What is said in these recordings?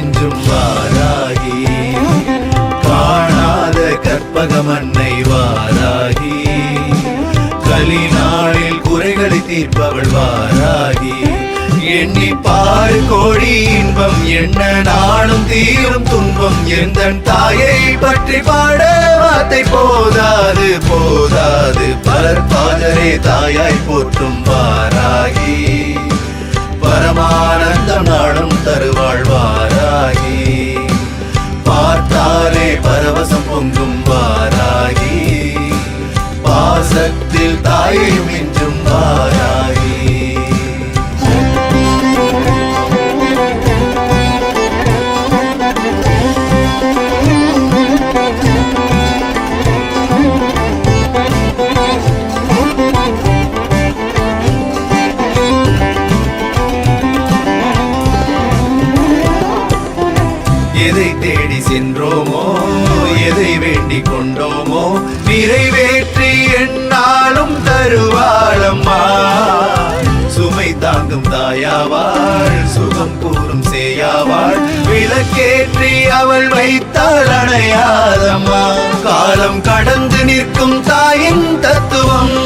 மிஞ்சும் வாராகி, காணாத கற்பகமன்னை வாராகி, கலிநாளில் குறைகளை தீர்ப்பவள் வாராகி. எண்ணி பாரு கோடி இன்பம் என்ன நாளும் தீரும் துன்பம், எந்தன் தாயை பற்றி பாட வார்த்தை போதாது போதாது. பலர் பாதரே தாயாய் போற்றும் வாராகி, பரமானந்தம் நாளும் தருவாள் வாராகி, பார்த்தாலே பரவசம் பொங்கும் வாராகி, பாசத்தில் தாயை மிஞ்சும் வாராகி. எதை தேடி சென்றோமோ, எதை வேண்டிக் கொண்டோமோ, நிறைவேற்றி என்னாலும் தருவாளம்மா. சுமை தாங்கும் தாயாவாள், சுகம் கூறும் சேயாவாள், விளக்கேற்றி அவள் வைத்தாள் அணையாதம்மா. காலம் கடந்து நிற்கும் தாயின் தத்துவம்,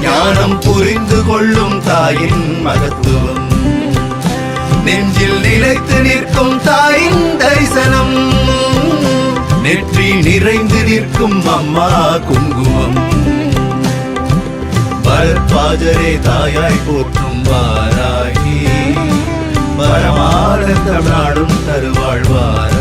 ஞானம் புரிந்து கொள்ளும் தாயின் மகத்துவம், நெஞ்சில் நிலைத்து நிற்கும் தாயின் தரிசனம், நெற்றி நிறைந்து நிற்கும் அம்மா குங்குமம். பரத்வாஜரே தாயாய் போற்றும் வாராகி, பரமானந்தம் நாடும் தருவாழ்வார்.